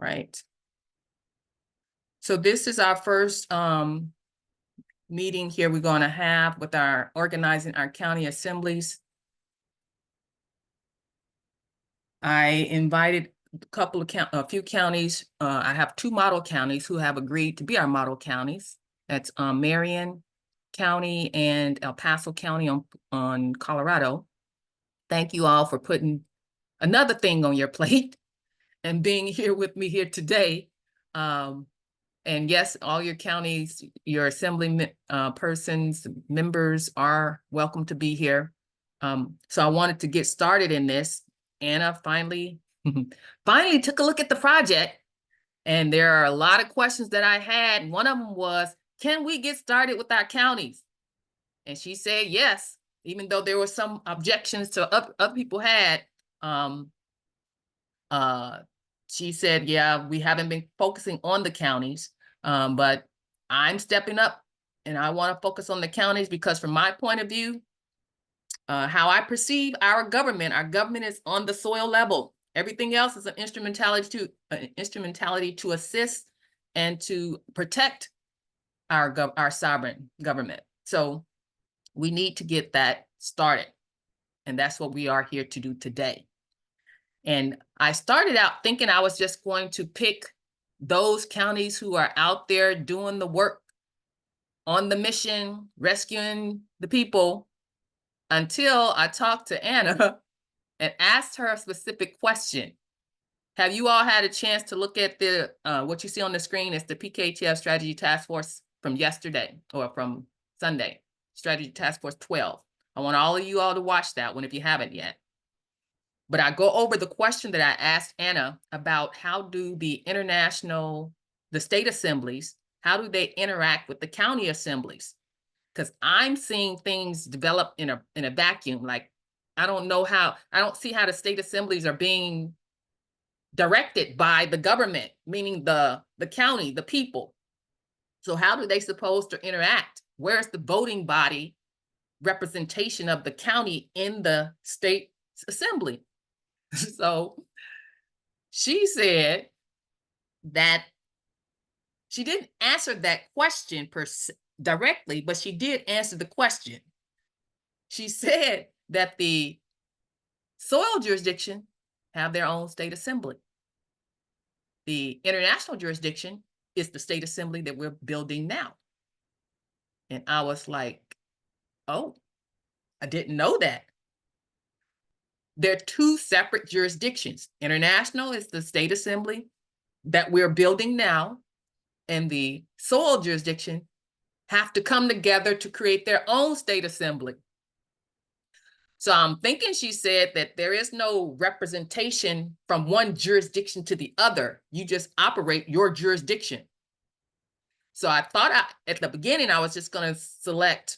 right. So this is our first meeting here we're going to have with our organizing our county assemblies. I invited a few counties. I have 2 model counties who have agreed to be our model counties. That's Marion County and El Paso County on Colorado. Thank you all for putting another thing on your plate and being here with me here today. And yes, all your counties, your assembly persons, members are welcome to be here. So I wanted to get started in this. Anna finally took a look at the project, and there are a lot of questions that I had. One of them was, can we get started with our counties? And she said yes, even though there were some objections to other people had. She said, yeah, we haven't been focusing on the counties, but I'm stepping up and I want to focus on the counties because from my point of view, how I perceive our government is on the soil level. Everything else is an instrumentality to assist and to protect our sovereign government. So we need to get that started. And that's what we are here to do today. And I started out thinking I was just going to pick those counties who are out there doing the work on the mission, rescuing the people, until I talked to Anna and asked her a specific question. Have you all had a chance to look at the what you see on the screen? Is the PKTF Strategy Task Force from yesterday or from Sunday, Strategy Task Force 12. I want all of you all to watch that one if you haven't yet. But I go over the question that I asked Anna about how do the state assemblies, how do they interact with the county assemblies? Because I'm seeing things develop in a vacuum. Like, I don't see how the state assemblies are being directed by the government, meaning the county, the people. So how do they supposed to interact? Where's the voting body representation of the county in the state assembly? So she said that she didn't answer that question directly, but she did answer the question. She said that the soil jurisdiction have their own state assembly. The international jurisdiction is the state assembly that we're building now. And I was like, oh, I didn't know that. They're 2 separate jurisdictions. International is the state assembly that we're building now, and the soil jurisdiction have to come together to create their own state assembly. So I'm thinking she said that there is no representation from one jurisdiction to the other. You just operate your jurisdiction. So I thought at the beginning, I was just going to select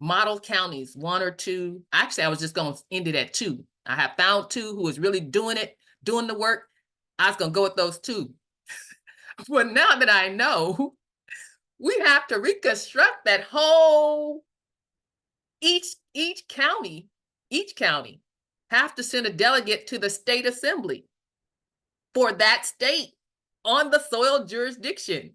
model counties, 1 or 2. Actually, I was just going to end it at 2. I have found 2 who is really doing the work. I was going to go with those 2. But now that I know, we have to reconstruct that whole, each county have to send a delegate to the state assembly for that state on the soil jurisdiction.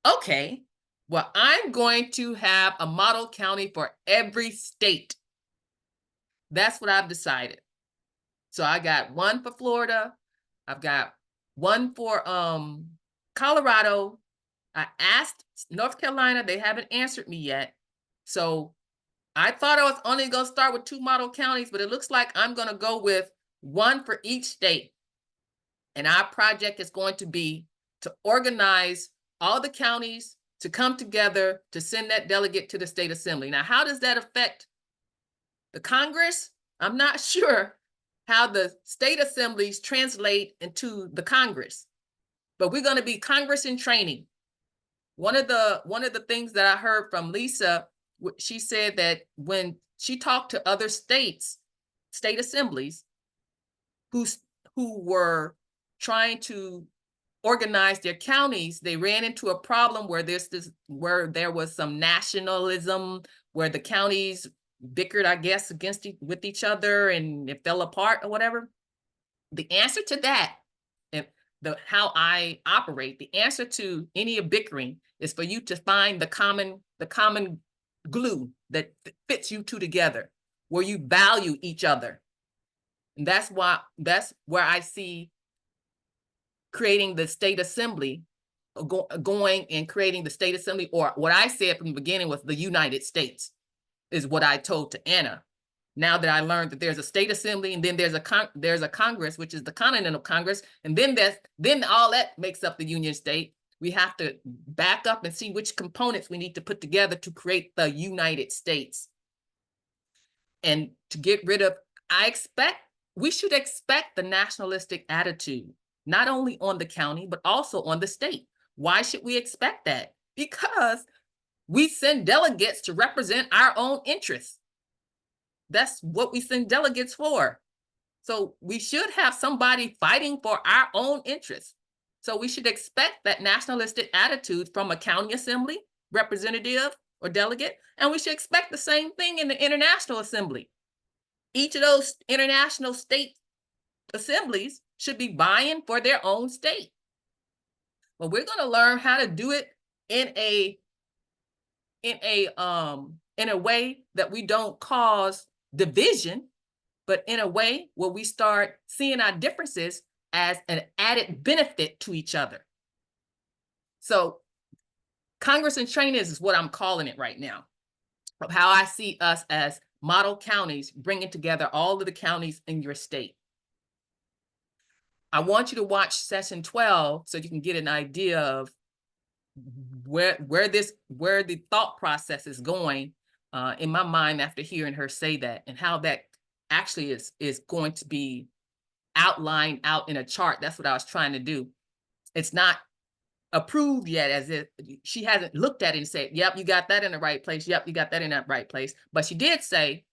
Okay, well, I'm going to have a model county for every state. That's what I've decided. So I got 1 for Florida. I've got 1 for Colorado. I asked North Carolina. They haven't answered me yet. So I thought I was only going to start with 2 model counties, but it looks like I'm going to go with 1 for each state. And our project is going to be to organize all the counties to come together to send that delegate to the state assembly. Now, how does that affect the Congress? I'm not sure how the state assemblies translate into the Congress, but we're going to be Congress in training. One of the things that I heard from Lisa, she said that when she talked to other state assemblies who were trying to organize their counties, they ran into a problem where there was some nationalism, where the counties bickered, I guess, with each other, and it fell apart or whatever. The answer to that how I operate, the answer to any bickering is for you to find the common glue that fits you two together, where you value each other. And that's where I see creating the state assembly, going and creating the state assembly, or what I said from the beginning was the United States, is what I told to Anna. Now that I learned that there's a state assembly, and then there's a Congress, which is the Continental Congress, and then all that makes up the Union State. We have to back up and see which components we need to put together to create the United States. And to get rid of, we should expect the nationalistic attitude, not only on the county, but also on the state. Why should we expect that? Because we send delegates to represent our own interests. That's what we send delegates for. So we should have somebody fighting for our own interests. So we should expect that nationalistic attitude from a county assembly representative or delegate, and we should expect the same thing in the international assembly. Each of those international state assemblies should be vying for their own state. But we're going to learn how to do it in a way that we don't cause division, but in a way where we start seeing our differences as an added benefit to each other. So Congress in training is what I'm calling it right now, of how I see us as model counties, bringing together all of the counties in your state. I want you to watch session 12 so you can get an idea of where the thought process is going in my mind after hearing her say that, and how that actually is going to be outlined out in a chart. That's what I was trying to do. It's not approved yet, as if she hasn't looked at it and said, yep, you got that in the right place. Yep, you got that in that right place. But she did say,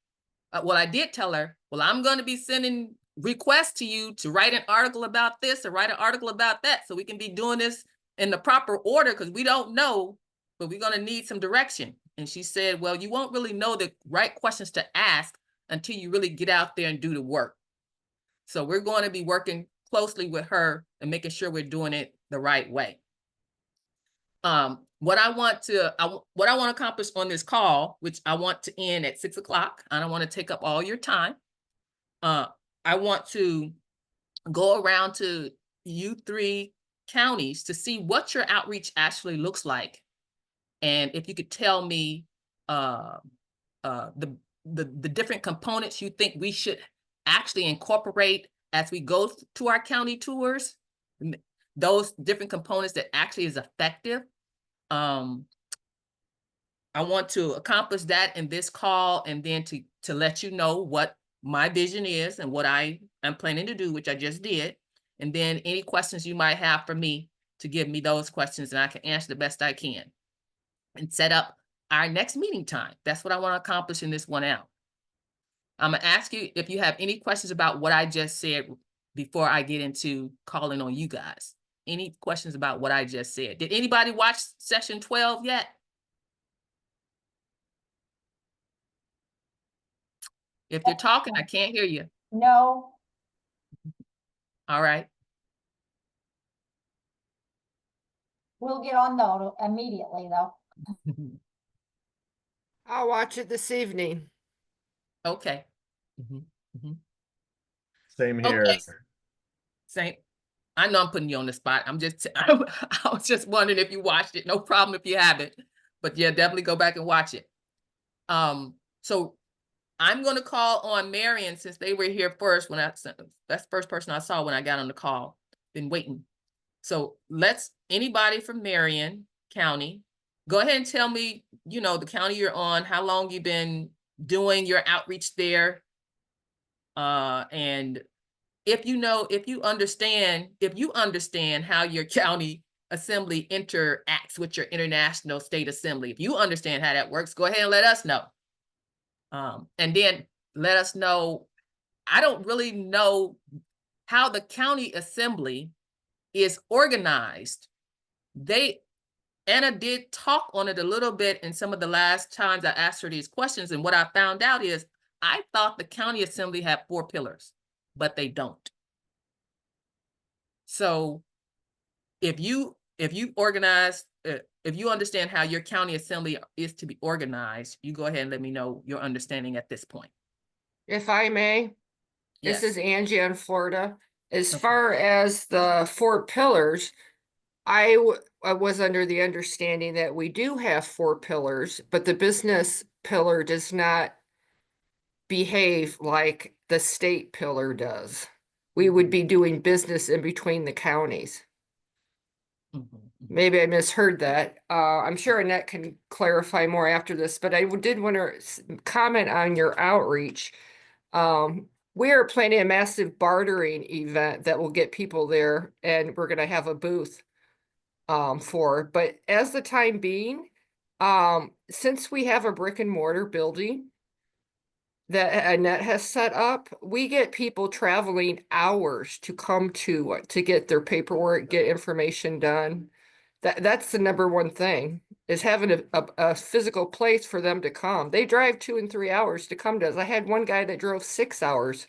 well, I did tell her, well, I'm going to be sending requests to you to write an article about this or write an article about that, so we can be doing this in the proper order, because we don't know, but we're going to need some direction. And she said, well, you won't really know the right questions to ask until you really get out there and do the work. So we're going to be working closely with her and making sure we're doing it the right way. What I want to accomplish on this call, which I want to end at 6 o'clock, I don't want to take up all your time. I want to go around to you 3 counties to see what your outreach actually looks like. And if you could tell me the different components you think we should actually incorporate as we go to our county tours, those different components that actually is effective. I want to accomplish that in this call, and then to let you know what my vision is and what I am planning to do, which I just did. And then any questions you might have for me, to give me those questions, and I can answer the best I can and set up our next meeting time. That's what I want to accomplish in this 1 hour. I'm going to ask you if you have any questions about what I just said before I get into calling on you guys. Any questions about what I just said? Did anybody watch session 12 yet? If you're talking, I can't hear you. No. All right. We'll get on though immediately though. I'll watch it this evening. Okay. Same here. Okay. Same. I know I'm putting you on the spot. I was just wondering if you watched it. No problem if you haven't, but yeah, definitely go back and watch it. So I'm going to call on Marion, since they were here first. That's the first person I saw when I got on the call. Been waiting. So anybody from Marion County, go ahead and tell me, the county you're on, how long you've been doing your outreach there. And if you understand how your county assembly interacts with your international state assembly, if you understand how that works, go ahead and let us know. And then let us know, I don't really know how the county assembly is organized. Anna did talk on it a little bit in some of the last times I asked her these questions. And what I found out is, I thought the county assembly had 4 pillars, but they don't. So if you organize, if you understand how your county assembly is to be organized, you go ahead and let me know your understanding at this point. If I may, this Yes. is Angie in Florida. As Okay. far as the 4 pillars, I was under the understanding that we do have 4 pillars, but the business pillar does not behave like the state pillar does. We would be doing business in between the counties. Mhm. Maybe I misheard that. I'm sure Annette can clarify more after this, but I did want to comment on your outreach. We are planning a massive bartering event that will get people there, and we're going to have a booth but as the time being, since we have a brick and mortar building that Annette has set up, we get people traveling hours to come to get their paperwork, get information done. That's the number one thing, is having a physical place for them to come. They drive 2 and 3 hours to come to us. I had one guy that drove 6 hours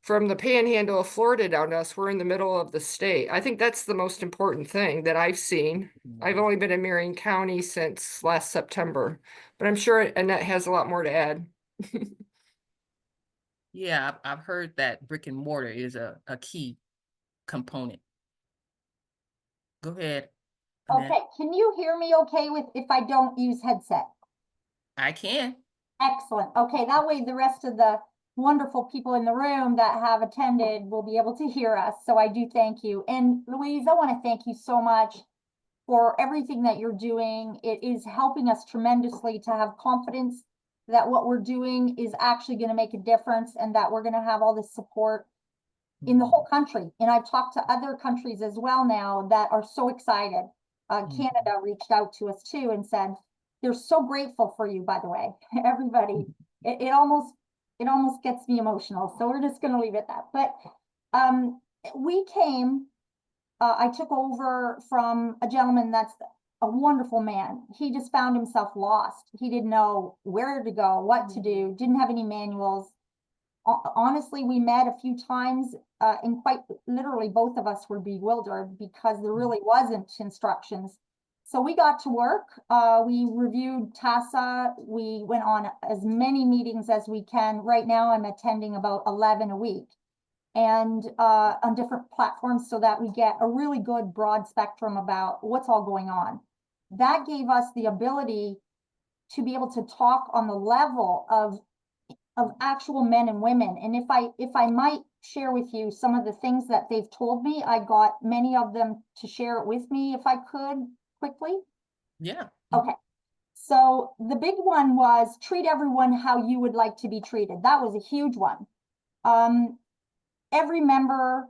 from the panhandle of Florida down to us. We're in the middle of the state. I think that's the most important thing that I've seen. I've only been in Marion County since last September, but I'm sure Annette has a lot more to add. Yeah, I've heard that brick and mortar is a key component. Go ahead, Annette. Okay, can you hear me okay with if I don't use headset? I can. Excellent. Okay, that way the rest of the wonderful people in the room that have attended will be able to hear us. So I do thank you. And Louise, I want to thank you so much for everything that you're doing. It is helping us tremendously to have confidence that what we're doing is actually going to make a difference and that we're going to have all this support in the whole country. And I've talked to other countries as well now that are so excited. Canada reached out to us too and said, they're so grateful for you, by the way, everybody. It almost gets me emotional. So we're just going to leave it at that. But we came, I took over from a gentleman that's a wonderful man. He just found himself lost. He didn't know where to go, what to do, didn't have any manuals. Honestly, we met a few times and quite literally both of us were bewildered because there really wasn't instructions. So we got to work. We reviewed TASA. We went on as many meetings as we can. Right now, I'm attending about 11 a week and on different platforms so that we get a really good broad spectrum about what's all going on. That gave us the ability to be able to talk on the level of actual men and women. And if I might share with you some of the things that they've told me, I got many of them to share it with me if I could quickly. Yeah. Okay. So the big one was treat everyone how you would like to be treated. That was a huge one. Every member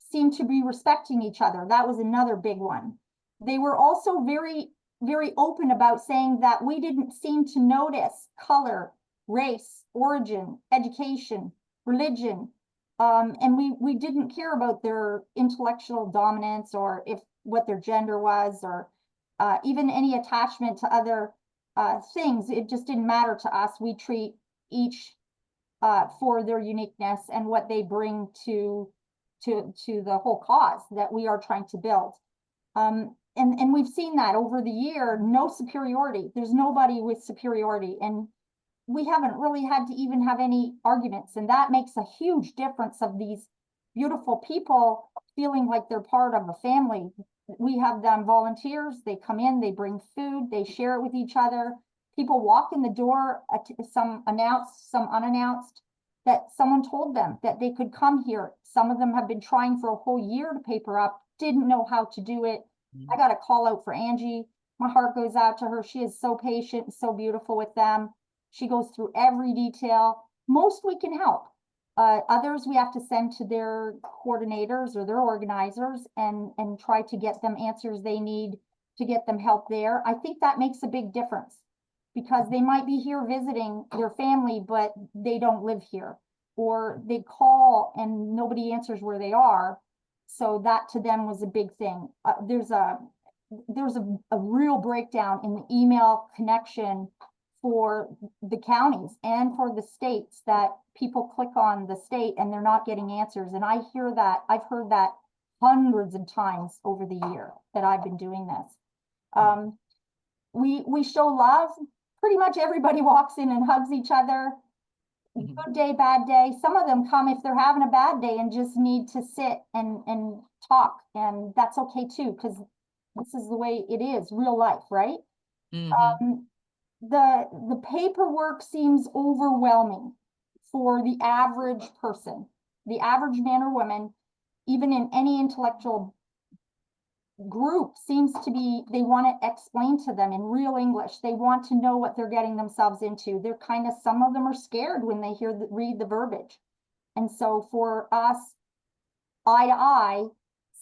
seemed to be respecting each other. That was another big one. They were also very, very open about saying that we didn't seem to notice color, race, origin, education, religion, and we didn't care about their intellectual dominance or if what their gender was or even any attachment to other things. It just didn't matter to us. We treat each for their uniqueness and what they bring to the whole cause that we are trying to build. And we've seen that over the year, no superiority. There's nobody with superiority. And we haven't really had to even have any arguments. And that makes a huge difference of these beautiful people feeling like they're part of a family. We have them volunteers. They come in, they bring food, they share it with each other. People walk in the door, some announced, some unannounced, that someone told them that they could come here. Some of them have been trying for a whole year to paper up, didn't know how to do it. I got a call out for Angie. My heart goes out to her. She is so patient and so beautiful with them. She goes through every detail. Most we can help. Others we have to send to their coordinators or their organizers and try to get them answers they need to get them help there. I think that makes a big difference because they might be here visiting their family, but they don't live here, or they call and nobody answers where they are. So that to them was a big thing. There's a real breakdown in the email connection for the counties and for the states, that people click on the state and they're not getting answers. And I hear that, I've heard that hundreds of times over the year that I've been doing this. We show love. Pretty much everybody walks in and hugs each other. Good day, bad day. Some of them come if they're having a bad day and just need to sit and talk, and that's okay too, because this is the way it is, real life, right? The paperwork seems overwhelming for the average person, the average man or woman, even in any intellectual group seems to be, they want to explain to them in real English. They want to know what they're getting themselves into. They're kind of, some of them are scared when they read the verbiage. And so for us, eye to eye,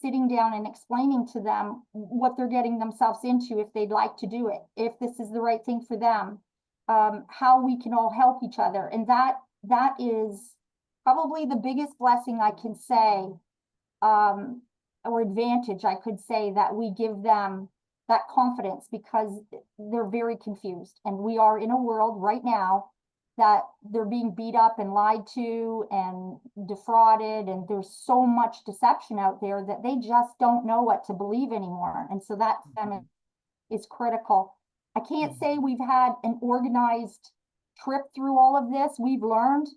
sitting down and explaining to them what they're getting themselves into, if they'd like to do it, if this is the right thing for them, how we can all help each other. And that is probably the biggest blessing I can say, or advantage I could say, that we give them that confidence, because they're very confused. And we are in a world right now that they're being beat up and lied to and defrauded, and there's so much deception out there that they just don't know what to believe anymore. And so that is critical. I can't say we've had an organized trip through all of this. We've learned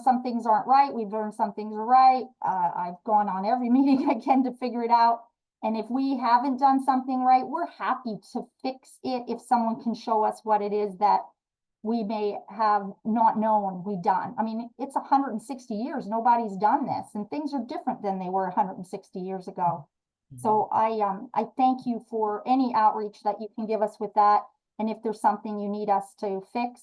some things aren't right. We've learned some things are right. I've gone on every meeting I can to figure it out. And if we haven't done something right, we're happy to fix it if someone can show us what it is that we may have not known we've done. I mean, it's 160 years. Nobody's done this, and things are different than they were 160 years ago. So I thank you for any outreach that you can give us with that. And if there's something you need us to fix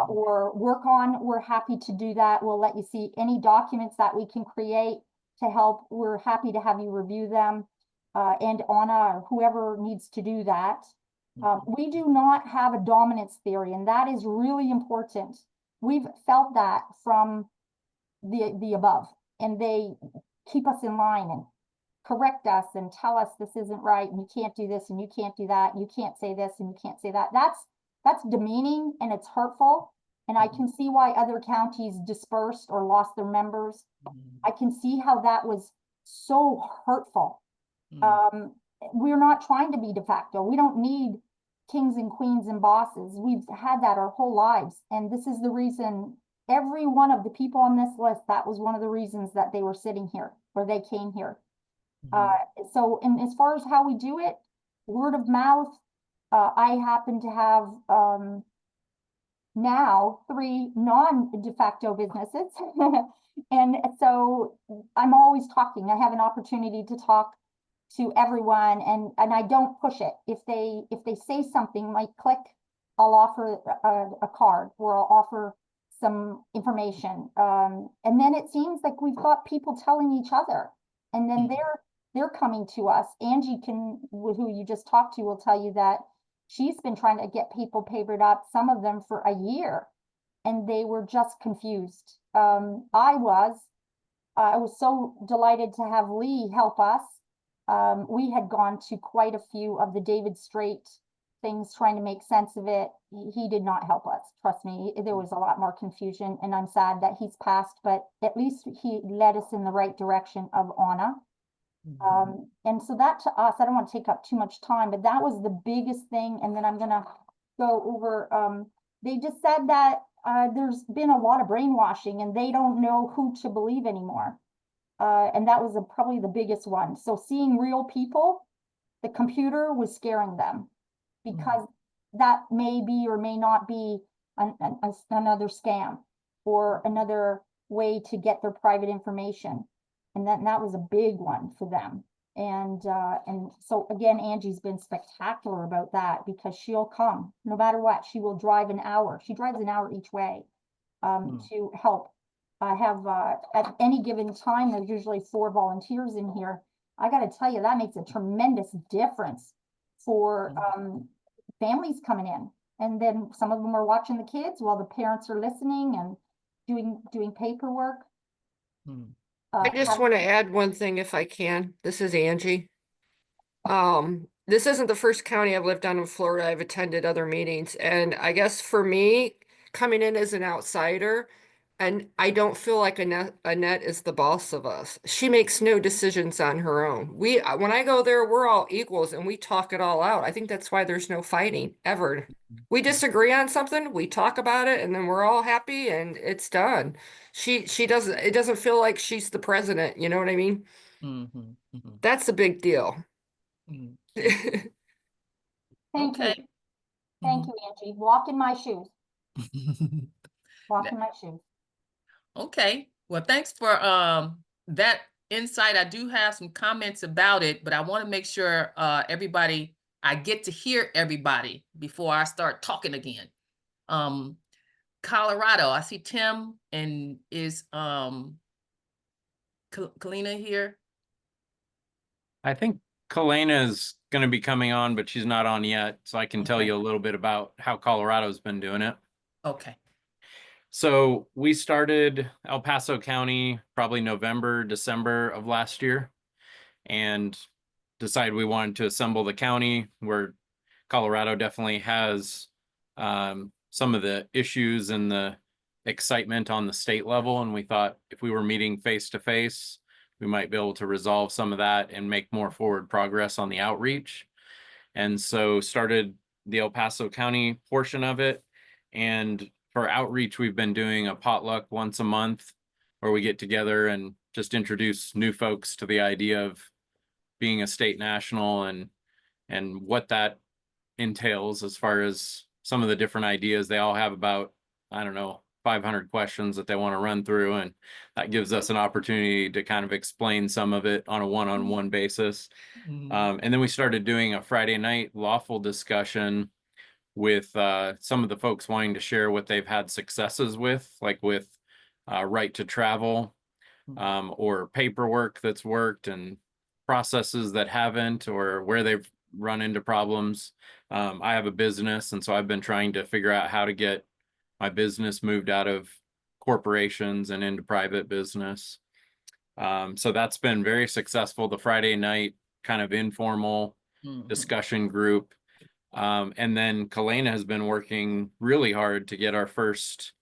or work on, we're happy to do that. We'll let you see any documents that we can create to help. We're happy to have you review them, and Anna or whoever needs to do that. We do not have a dominance theory, and that is really important. We've felt that from the above, and they keep us in line and correct us and tell us this isn't right, and you can't do this and you can't do that, and you can't say this and you can't say that. That's demeaning and it's hurtful. And I can see why other counties dispersed or lost their members. I can see how that was so hurtful. We're not trying to be de facto. We don't need kings and queens and bosses. We've had that our whole lives. And this is the reason every one of the people on this list, that was one of the reasons that they were sitting here, or they came here. So, and as far as how we do it, word of mouth, I happen to have now 3 non-de facto businesses. And so I'm always talking. I have an opportunity to talk to everyone, and I don't push it. If they say something like click, I'll offer a card, or I'll offer some information. And then it seems like we've got people telling each other, and then they're coming to us. Angie who you just talked to, will tell you that she's been trying to get people papered up, some of them for a year, and they were just confused. I was so delighted to have Lee help us. We had gone to quite a few of the David Strait things, trying to make sense of it. He did not help us. Trust me, there was a lot more confusion, and I'm sad that he's passed, but at least he led us in the right direction of Anna. And so that, to us, I don't want to take up too much time, but that was the biggest thing. And then I'm gonna go over, they just said that there's been a lot of brainwashing and they don't know who to believe anymore. And that was probably the biggest one. So seeing real people, the computer was scaring them, because that may be or may not be another scam or another way to get their private information. And that was a big one for them. And so again, Angie's been spectacular about that, because she'll come no matter what. She will drive an hour. She drives an hour each way to help. I have at any given time, there's usually 4 volunteers in here. I got to tell you, that makes a tremendous difference for families coming in. And then some of them are watching the kids while the parents are listening and doing paperwork. I just want to add one thing if I can. This is Angie. This isn't the first county I've lived on in Florida. I've attended other meetings, and I guess for me, coming in as an outsider, And I don't feel like Annette is the boss of us. She makes no decisions on her own. When I go there, we're all equals and we talk it all out. I think that's why there's no fighting ever. We disagree on something, we talk about it, and then we're all happy and it's done. She doesn't, it doesn't feel like she's the president, you know what I mean? Mhm, mhm, That's a big deal. mhm. Thank you. Okay. Thank you, Angie. Walk in my shoes. Mhm. Walk Yeah. in my shoes. Okay, well, thanks for that insight. I do have some comments about it, but I want to make sure I get to hear everybody before I start talking again. Um, Colorado, I see Tim and is Kalina here? I think Kalena is going to be coming on, but she's not on yet. So I can tell Okay. you a little bit about how Colorado's been doing it. Okay. So we started El Paso County probably November, December of last year, and decided we wanted to assemble the county where Colorado definitely has some of the issues and the excitement on the state level. And we thought if we were meeting face to face, we might be able to resolve some of that and make more forward progress on the outreach. And so started the El Paso County portion of it. And for outreach, we've been doing a potluck once a month where we get together and just introduce new folks to the idea of being a state national and what that entails as far as some of the different ideas. They all have about, I don't know, 500 questions that they want to run through. And that gives us an opportunity to kind of explain some of it on a one-on-one basis. Mhm. And then we started doing a Friday night lawful discussion with some of the folks wanting to share what they've had successes with, like with right to travel, or paperwork that's worked and processes that haven't, or where they've run into problems. I have a business, and so I've been trying to figure out how to get my business moved out of corporations and into private business. So that's been very successful. The Friday night kind of informal Mhm. discussion group. And then Kalena has been working really hard to get our first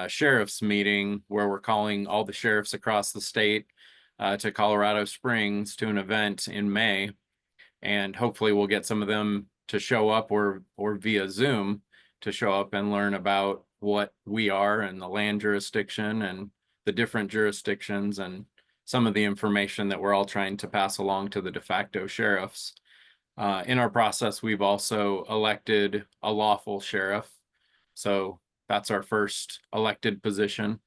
sheriff's meeting where we're calling all the sheriffs across the state to Colorado Springs to an event in May. And hopefully we'll get some of them to show up or via Zoom to show up and learn about what we are and the land jurisdiction and the different jurisdictions and some of the information that we're all trying to pass along to the de facto sheriffs. In our process, we've also elected a lawful sheriff. So that's our first elected position.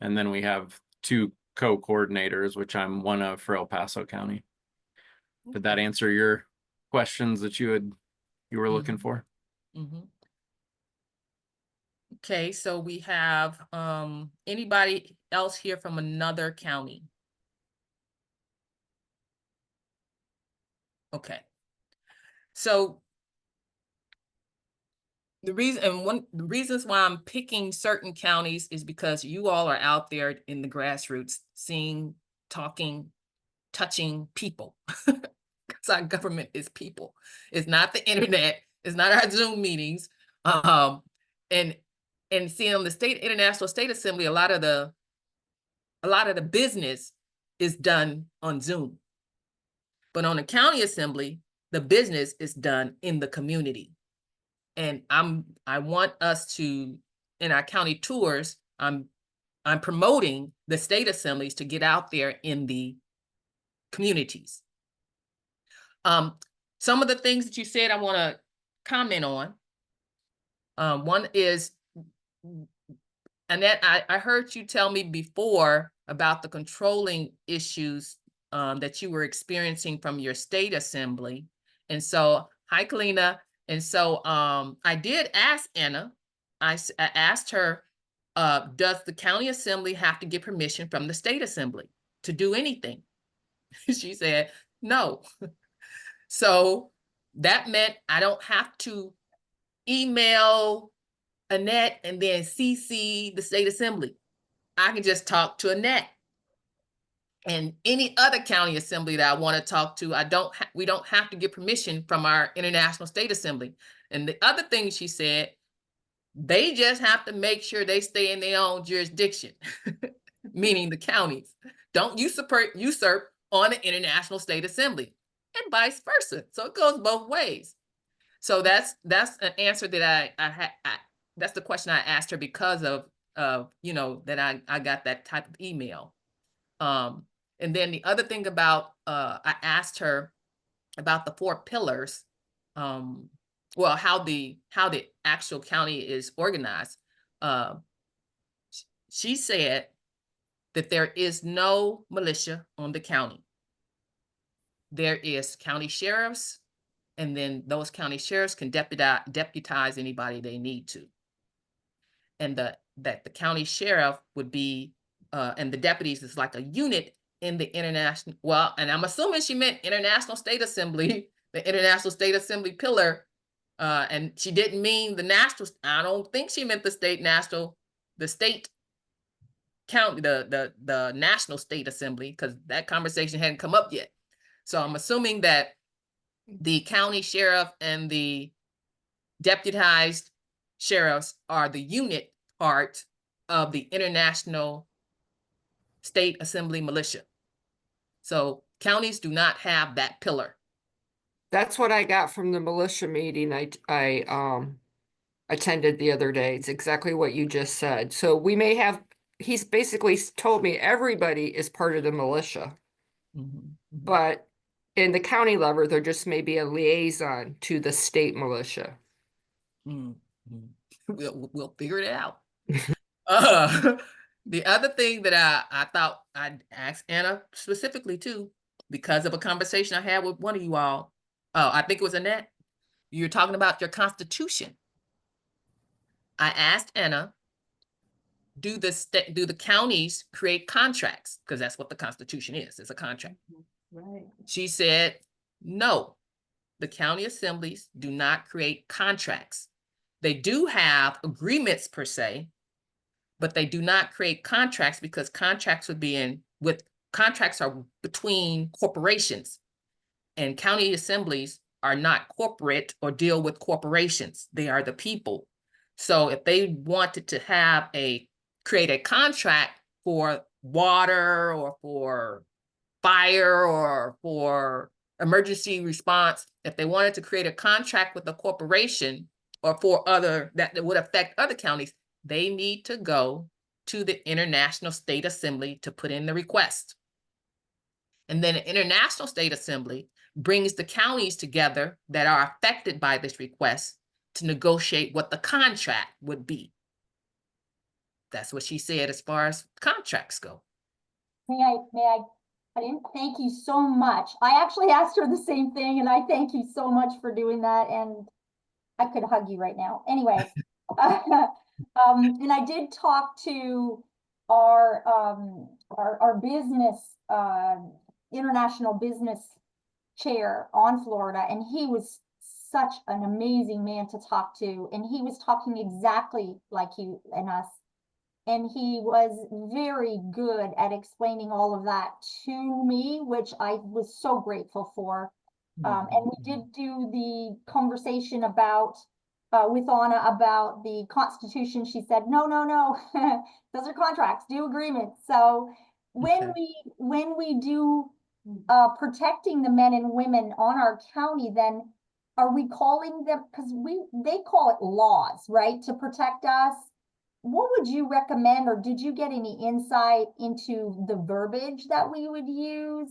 And then we have 2 co-coordinators, which I'm one of for El Paso County. Did that answer your questions that you were looking Mhm. for? Mhm. Okay, so we have anybody else here from another county? Okay. So the reasons why I'm picking certain counties is because you all are out there in the grassroots, seeing, talking, touching people. Because our government is people. It's not the internet. It's not our Zoom meetings. And seeing on the international state assembly, a lot of the business is done on Zoom. But on the county assembly, the business is done in the community. And I want us to, in our county tours, I'm promoting the state assemblies to get out there in the communities. Some of the things that you said I want to comment on. One is, Annette, I heard you tell me before about the controlling issues that you were experiencing from your state assembly. And so, hi, Kalina. And so I did ask Anna, I asked her, does the county assembly have to get permission from the state assembly to do anything? She said, no. So that meant I don't have to email Annette and then CC the state assembly. I can just talk to Annette. And any other county assembly that I want to talk to, we don't have to get permission from our international state assembly. And the other thing she said, They just have to make sure they stay in their own jurisdiction, meaning the counties. Don't usurp on the International State Assembly and vice versa. So it goes both ways. So that's an answer that I had. That's the question I asked her because of that I got that type of email. And then the other thing about I asked her about the 4 pillars. Well, how the actual county is organized. She said that there is no militia on the county. There is county sheriffs, and then those county sheriffs can deputize anybody they need to. And that the county sheriff would be, and the deputies is like a unit in the international, well, and I'm assuming she meant International State Assembly, the International State Assembly pillar. And she didn't mean the national, I don't think she meant the state county, the National State Assembly, because that conversation hadn't come up yet. So I'm assuming that the county sheriff and the deputized sheriffs are the unit part of the International State Assembly militia. So counties do not have that pillar. That's what I got from the militia meeting I attended the other day. It's exactly what you just said. So we may have, he's basically told me everybody is part of the militia, but in the county level, there just may be a liaison to the state militia. We'll figure it out. The other thing that I thought I'd ask Anna specifically too, because of a conversation I had with one of you all. Oh, I think it was Annette. You're talking about your Constitution. I asked Anna, do the counties create contracts? Because that's what the Constitution is. It's a contract. Right. She said, no, the county assemblies do not create contracts. They do have agreements per se, but they do not create contracts because contracts are between corporations, and county assemblies are not corporate or deal with corporations. They are the people. So if they wanted to create a contract for water or for fire or for emergency response, if they wanted to create a contract with a corporation or for that would affect other counties, they need to go to the International State Assembly to put in the request. And then the International State Assembly brings the counties together that are affected by this request to negotiate what the contract would be. That's what she said as far as contracts go. I didn't thank you so much. I actually asked her the same thing, and I thank you so much for doing that. And I could hug you right now. Anyway, and I did talk to our business, international business chair on Florida, and he was such an amazing man to talk to. And he was talking exactly like you and us. And he was very good at explaining all of that to me, which I was so grateful for. And we did do the conversation about with Anna about the Constitution. She said, no, those are contracts, do agreements. So when we do protecting the men and women on our county, then are we calling them, because they call it laws, right, to protect us? What would you recommend, or did you get any insight into the verbiage that we would use?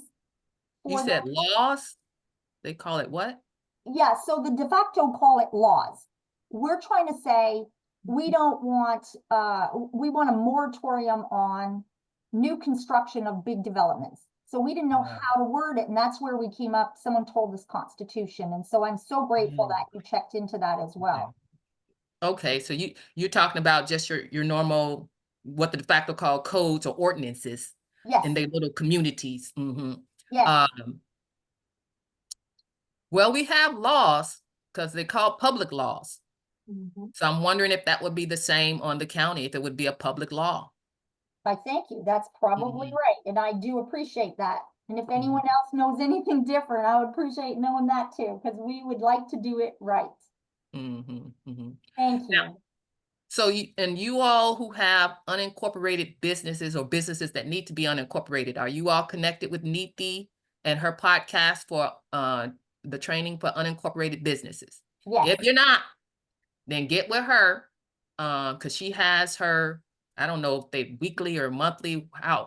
You said laws? They call it what? Yeah, so the de facto call it laws. We're trying to say we don't want, we want a moratorium on new construction of big developments. So we didn't know how to word it, and that's where we came up. Someone told us Constitution, and so I'm so grateful that you checked into that as well. Okay, so you're talking about just your normal, what the de facto call codes or ordinances. Yes. In their little communities. Yes. Well, we have laws because they call public laws. So I'm wondering if that would be the same on the county, if it would be a public law. I thank you. That's probably right. And I do appreciate that. And if anyone else knows anything different, I would appreciate knowing that too, because we would like to do it right. Thank you. So you all who have unincorporated businesses or businesses that need to be unincorporated, are you all connected with Neeti and her podcast for the training for unincorporated businesses? Yes, If you're not, then get with her, because she has her, I don't know if they weekly or monthly, how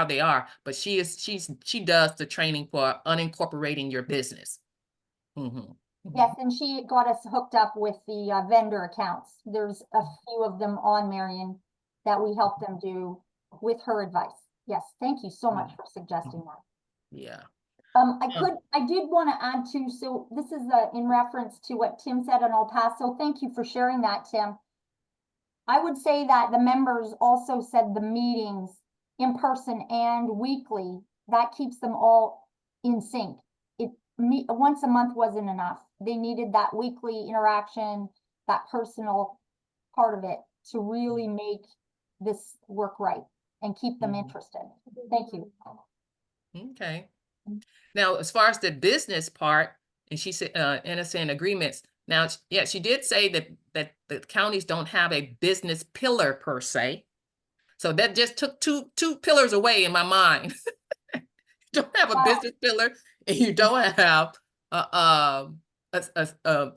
they are, but she does the training for unincorporating your business. Mhm. yes, and she got us hooked up with the vendor accounts. There's a few of them on Marion that we help them do with her advice. Yes, thank you so much for suggesting that. Yeah. I did want to add too, so this is in reference to what Tim said on El Paso. Thank you for sharing that, Tim. I would say that the members also said the meetings in person and weekly, that keeps them all in sync. Once a month wasn't enough. They needed that weekly interaction, that personal part of it to really make this work right and keep them interested. Thank you. Okay. Now, as far as the business part, and she said, NSA agreements. Now, yeah, she did say that the counties don't have a business pillar per se. So that just took two pillars away in my mind. You don't have a Wow. business pillar, and you don't have a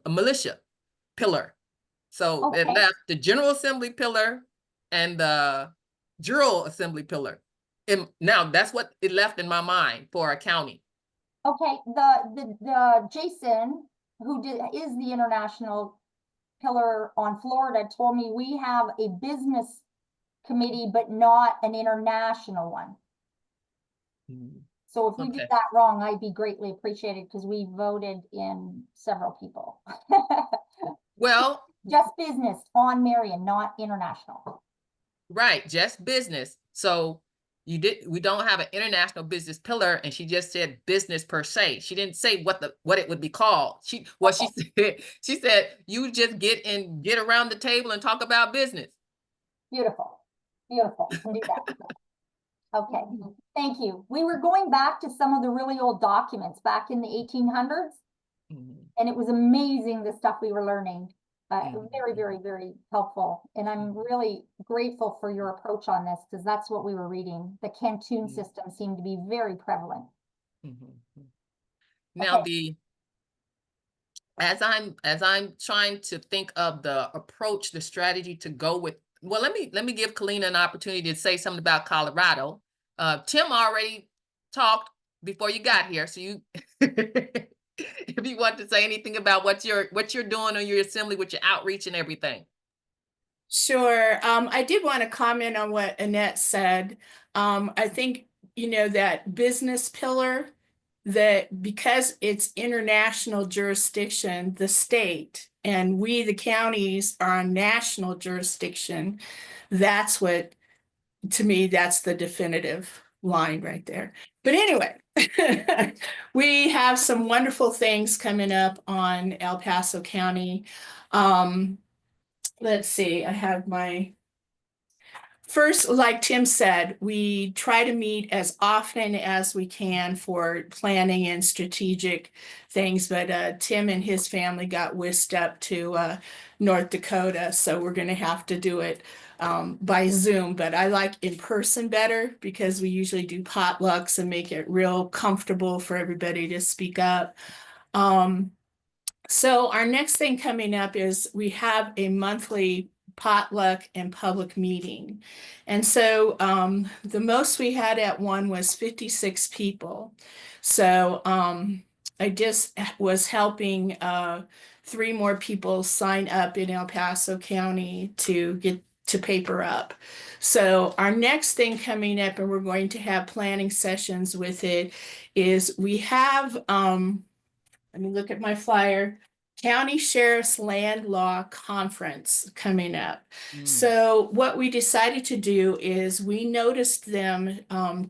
militia pillar. So it Okay. left the General Assembly pillar and the Jural Assembly pillar. And now that's what it left in my mind for a county. Okay, the Jason, who is the international pillar on Florida, told me we have a business committee, but not an international one. So if we Okay. did that wrong, I'd be greatly appreciated because we voted in several people. Well, Just business on Marion, not international. right, just business. So we don't have an international business pillar, and she just said business per se. She didn't say what it would be called. She said you just get around the table and talk about business. Beautiful, beautiful. Can do that. Okay, thank you. We were going back to some of the really old documents back in the 1800s, and it was amazing the stuff we were learning. Very, very, very helpful. And I'm really grateful for your approach on this because that's what we were reading. The canton system seemed to be very prevalent. Now Okay. as I'm trying to think of the approach, the strategy to go with, well, let me give Kalina an opportunity to say something about Colorado. Tim already talked before you got here, so you if you want to say anything about what you're doing on your assembly with your outreach and everything. Sure. I did want to comment on what Annette said. I think, that business pillar, that because it's international jurisdiction, the state, and we, the counties, are on national jurisdiction, that's what, to me, that's the definitive line right there. But anyway, we have some wonderful things coming up on El Paso County. Let's see, I have my first, like Tim said, we try to meet as often as we can for planning and strategic things, but Tim and his family got whisked up to North Dakota, so we're going to have to do it by Zoom, but I like in person better because we usually do potlucks and make it real comfortable for everybody to speak up. So our next thing coming up is we have a monthly potluck and public meeting. And so the most we had at one was 56 people. So I just was helping 3 more people sign up in El Paso County to get to paper up. So our next thing coming up, and we're going to have planning sessions with it, is we have, let me look at my flyer, County Sheriff's Land Law Conference coming up. So what we decided to do is we noticed them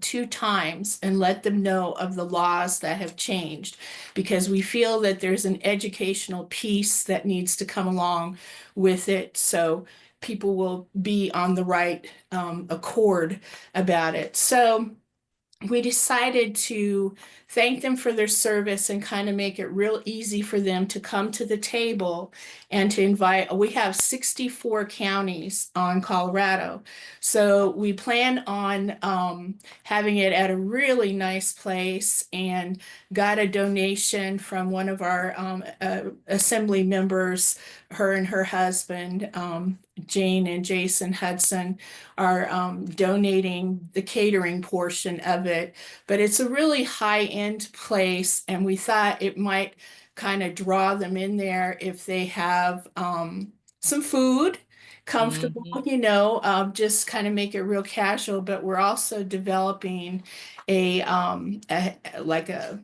2 times and let them know of the laws that have changed, because we feel that there's an educational piece that needs to come along with it. So people will be on the right accord about it. So we decided to thank them for their service and kind of make it real easy for them to come to the table and to invite. We have 64 counties on Colorado. So we plan on having it at a really nice place, and got a donation from one of our assembly members. Her and her husband, Jane and Jason Hudson, are donating the catering portion of it. But it's a really high-end place, and we thought it might kind of draw them in there if they have some food, comfortable, just kind of make it real casual. But we're also developing like a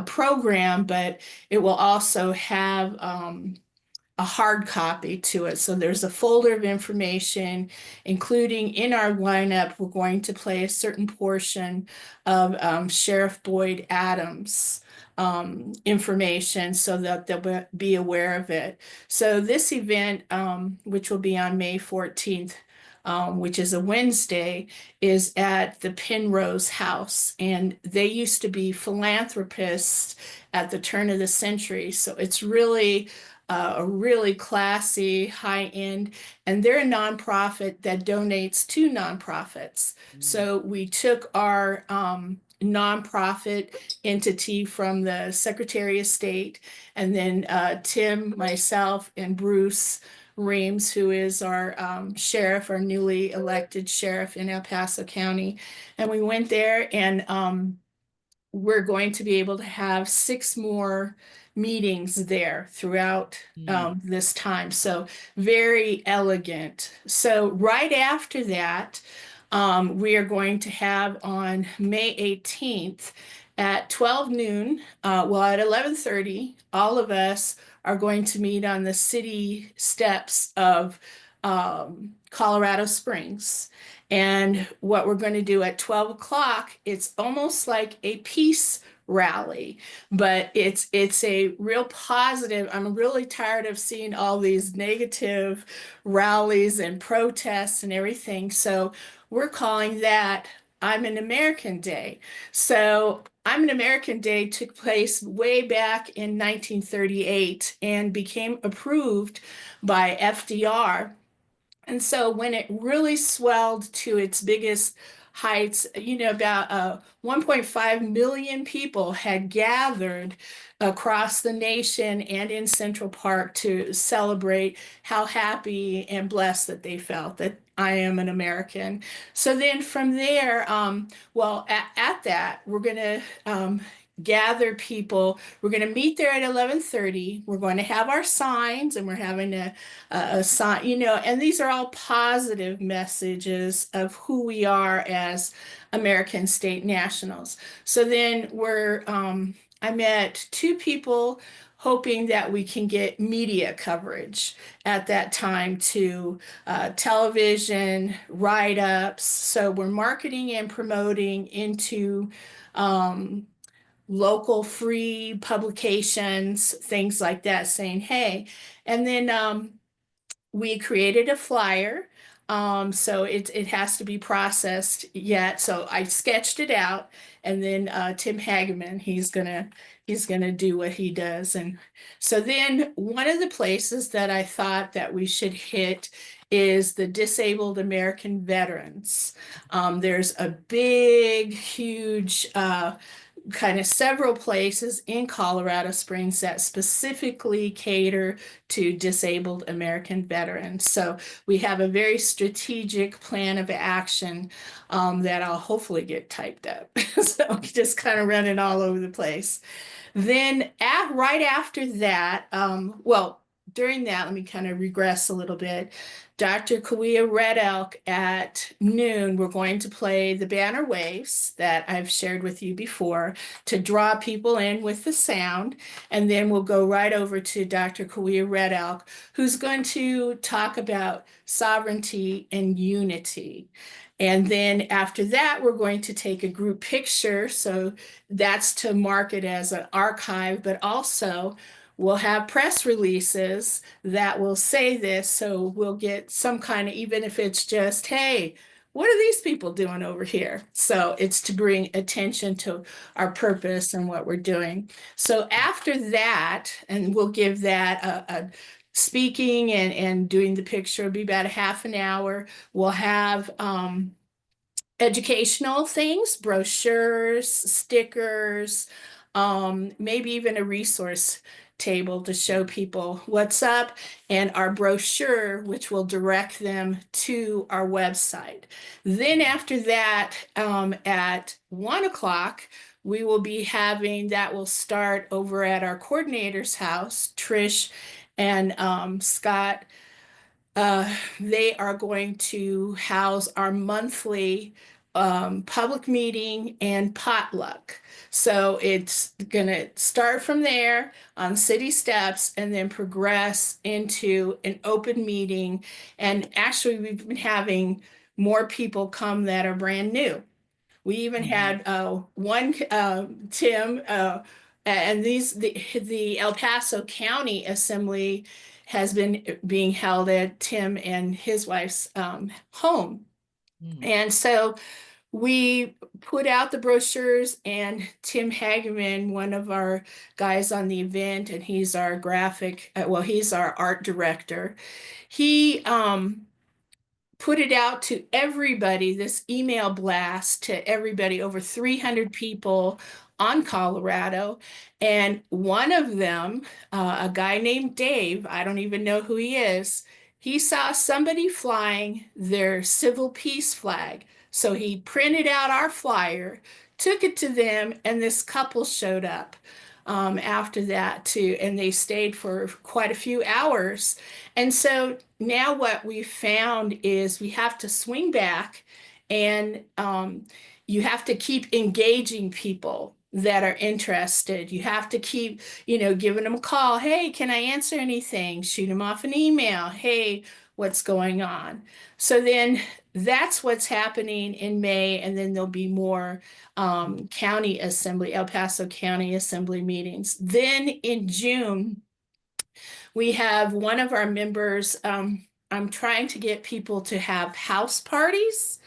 program, but it will also have a hard copy to it. So there's a folder of information, including in our lineup, we're going to play a certain portion of Sheriff Boyd Adams information, so that they'll be aware of it. So this event, which will be on May 14th, which is a Wednesday, is at the Penrose House. And they used to be philanthropists at the turn of the century. So it's really a really classy, high-end, and they're a nonprofit that donates to nonprofits. So we took our nonprofit entity from the Secretary of State, and then Tim, myself, and Bruce Reams, who is our sheriff, our newly elected sheriff in El Paso County. And we went there, and we're going to be able to have 6 more meetings there throughout this time. So very elegant. So right after that, we are going to have on May 18th at 12 noon, at 11:30, all of us are going to meet on the city steps of Colorado Springs. And what we're going to do at 12 o'clock, it's almost like a peace rally, but it's a real positive. I'm really tired of seeing all these negative rallies and protests and everything. So we're calling that I'm an American Day. So I'm an American Day took place way back in 1938 and became approved by FDR. And so when it really swelled to its biggest heights, about 1.5 million people had gathered across the nation and in Central Park to celebrate how happy and blessed that they felt that I am an American. So then from there, at that, we're going to gather people. We're going to meet there at 11:30. We're going to have our signs, and we're having a sign, and these are all positive messages of who we are as American state nationals. So then I met 2 people hoping that we can get media coverage at that time to television, write-ups. So we're marketing and promoting into local free publications, things like that, saying, hey. And then we created a flyer. So it has to be processed yet. So I sketched it out, and then Tim Hageman, he's gonna do what he does. And so then one of the places that I thought that we should hit is the disabled American veterans. There's a big, huge kind of several places in Colorado Springs that specifically cater to disabled American veterans. So we have a very strategic plan of action that I'll hopefully get typed up. So just kind of running all over the place. Then right after that, during that, let me kind of regress a little bit. Dr. Kawia Red Elk at noon, we're going to play the Banner Waves that I've shared with you before to draw people in with the sound. And then we'll go right over to Dr. Kawia Red Elk, who's going to talk about sovereignty and unity. And then after that, we're going to take a group picture. So that's to mark it as an archive, but also we'll have press releases that will say this. So we'll get some kind of, even if it's just, hey, what are these people doing over here? So it's to bring attention to our purpose and what we're doing. So after that, and we'll give that a speaking and doing the picture will be about a half an hour. We'll have educational things, brochures, stickers, maybe even a resource table to show people what's up, and our brochure, which will direct them to our website. Then after that, at 1 o'clock, we will be having, that will start over at our coordinator's house, Trish and Scott. They are going to house our monthly public meeting and potluck. So it's gonna start from there on city steps and then progress into an open meeting. And actually, we've been having more people come that are brand new. We even had one Tim, and the El Paso County Assembly has been being held at Tim and his wife's home. And so we put out the brochures, and Tim Hageman, one of our guys on the event, and he's our graphic, he's our art director. He put it out to everybody, this email blast to everybody, over 300 people on Colorado. And one of them, a guy named Dave, I don't even know who he is, he saw somebody flying their civil peace flag. So he printed out our flyer, took it to them, and this couple showed up after that too, and they stayed for quite a few hours. And so now what we found is we have to swing back, and you have to keep engaging people that are interested. You have to keep, giving them a call. Hey, can I answer anything? Shoot them off an email. Hey, what's going on? So then that's what's happening in May, and then there'll be more county assembly, El Paso County Assembly meetings. Then in June, we have one of our members, I'm trying to get people to have house parties.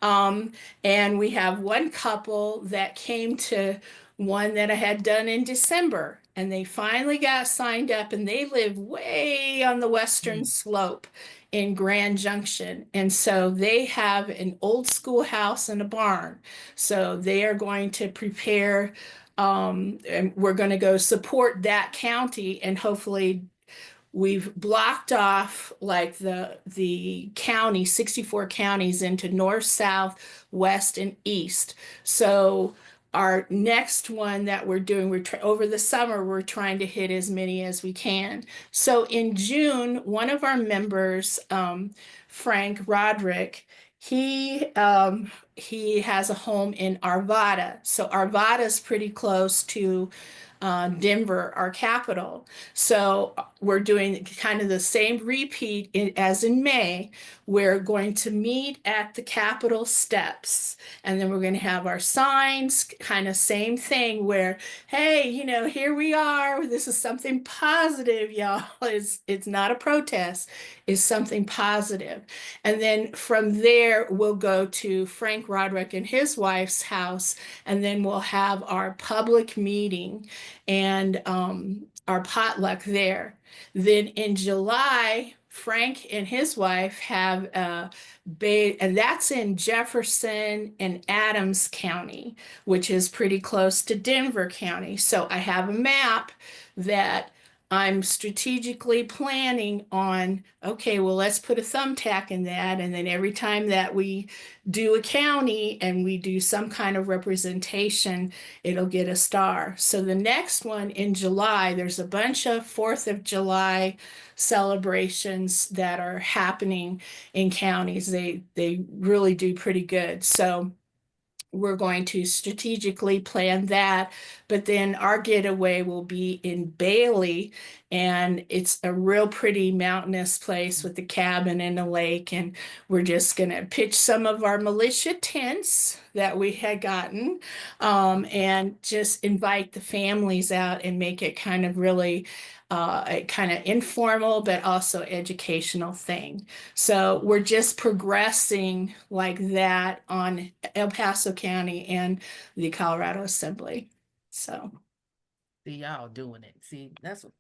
And we have one couple that came to one that I had done in December, and they finally got signed up, and they live way on the western slope in Grand Junction. And so they have an old schoolhouse and a barn. So they are going to prepare, and we're going to go support that county, and hopefully we've blocked off like the county, 64 counties into north, south, west, and east. So our next one that we're doing, over the summer, we're trying to hit as many as we can. So in June, one of our members, Frank Roderick, he has a home in Arvada. So Arvada is pretty close to Denver, our capital. So we're doing kind of the same repeat as in May. We're going to meet at the Capitol steps, and then we're going to have our signs, kind of same thing where, hey, here we are. This is something positive, y'all. It's not a protest. It's something positive. And then from there, we'll go to Frank Roderick and his wife's house, and then we'll have our public meeting and our potluck there. Then in July, Frank and his wife have and that's in Jefferson and Adams County, which is pretty close to Denver County. So I have a map that I'm strategically planning on, okay, well, let's put a thumbtack in that. And then every time that we do a county and we do some kind of representation, it'll get a star. So the next one in July, there's a bunch of 4th of July celebrations that are happening in counties. They really do pretty good. So we're going to strategically plan that, but then our getaway will be in Bailey, and it's a real pretty mountainous place with the cabin and a lake. And we're just going to pitch some of our militia tents that we had gotten, and just invite the families out and make it kind of really a kind of informal but also educational thing. So we're just progressing like that on El Paso County and the Colorado Assembly. So See, y'all doing it. See, that's what,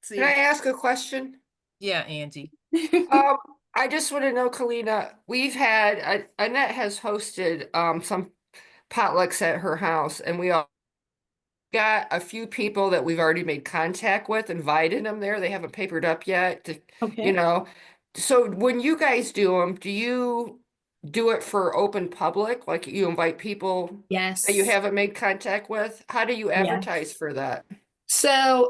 Can I see, ask a question? yeah, Angie. I just want to know, Kalina, we've had, Annette has hosted some potlucks at her house, and we all got a few people that we've already made contact with, invited them there. They haven't papered up yet, you Okay. know. So when you guys do them, do you do it for open public? Like you invite people that you Yes. haven't made contact with? How do you advertise Yes. for that? So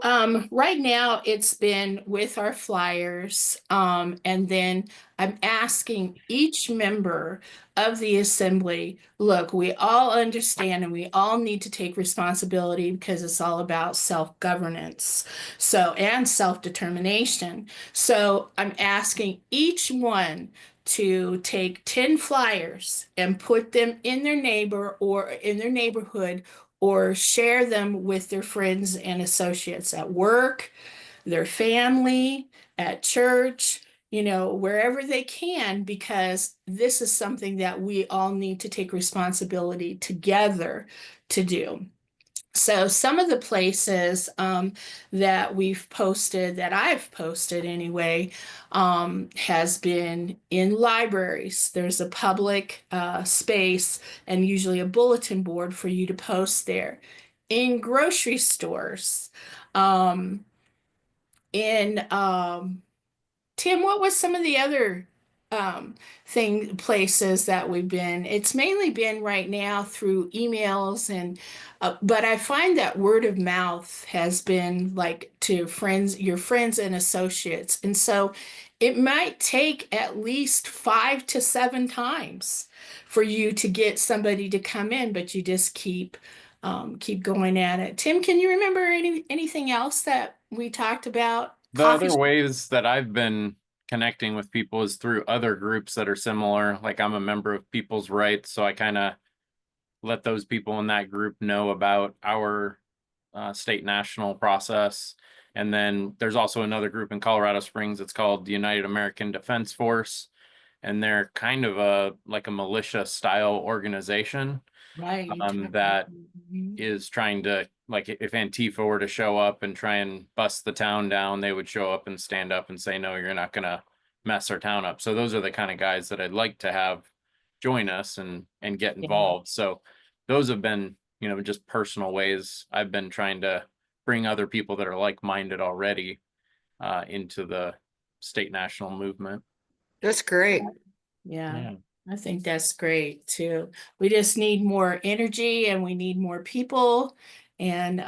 right now it's been with our flyers, and then I'm asking each member of the assembly, look, we all understand and we all need to take responsibility because it's all about self-governance, so, and self-determination. So I'm asking each one to take 10 flyers and put them in their neighbor or in their neighborhood, or share them with their friends and associates at work, their family, at church, wherever they can, because this is something that we all need to take responsibility together to do. So some of the places that we've posted, that I've posted anyway, has been in libraries. There's a public space and usually a bulletin board for you to post there. In grocery stores, um, in Tim, what was some of the other places that we've been? It's mainly been right now through emails and but I find that word of mouth has been like to friends, your friends and associates. And so it might take at least 5 to 7 times for you to get somebody to come in, but you just keep going at it. Tim, can you remember anything else that we talked about? The Coffee other ways that I've been connecting with people is through other groups that are similar. Like I'm a member of People's Rights, so I kind of let those people in that group know about our state national process. And then there's also another group in Colorado Springs. It's called the United American Defense Force, and they're kind of like a militia style organization Right. that Mhm. is trying to, like, if Antifa were to show up and try and bust the town down, they would show up and stand up and say, no, you're not going to mess our town up. So those are the kind of guys that I'd like to have join us and get Yeah. involved. So those have been, just personal ways I've been trying to bring other people that are like-minded already into the state national movement. That's great. Yeah, I think that's great too. We just need more energy and we need more people. And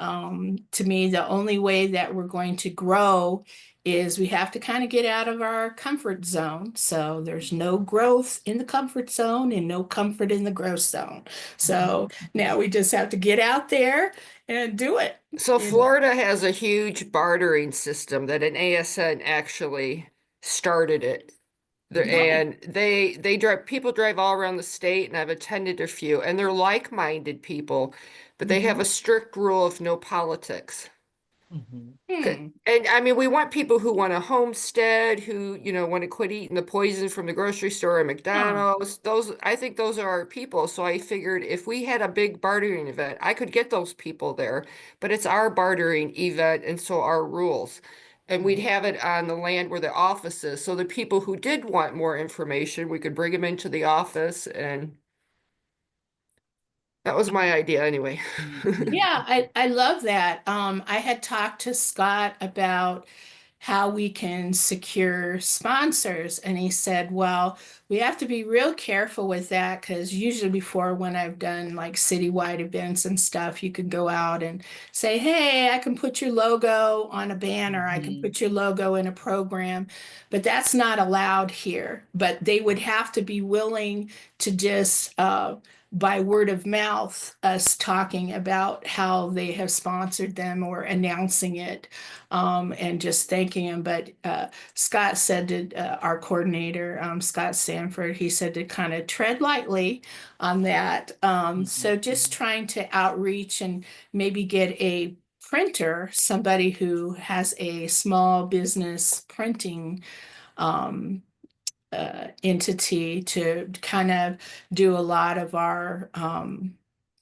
to me, the only way that we're going to grow is we have to kind of get out of our comfort zone. So there's no growth in the comfort zone and no comfort in the growth zone. So now we just have to get out there and do it. So you know. Florida has a huge bartering system that an ASN actually started it. And they drive, people drive all around the state, and I've attended a few, and they're like-minded people, but they have a strict rule of no politics. Mhm. Hmm. And I mean, we want people who want to homestead, who, want to quit eating the poison from the grocery store and McDonald's. I think those are our people. So I figured if we had a big bartering event, I could get those people there, but it's our bartering event, and so our rules. And we'd have it on the land where the office is. So the people who did want more information, we could bring them into the office, and that was my idea anyway. Yeah, I love that. I had talked to Scott about how we can secure sponsors, and he said, well, we have to be real careful with that, because usually before, when I've done like citywide events and stuff, you could go out and say, hey, I can put your logo on a banner, I can Mhm. put your logo in a program, but that's not allowed here. But they would have to be willing to just by word of mouth, us talking about how they have sponsored them or announcing it, and just thanking them. But Scott said that our coordinator, Scott Sanford, he said to kind of tread lightly on that. So just trying to outreach and maybe get a printer, somebody who has a small business printing entity, to kind of do a lot of our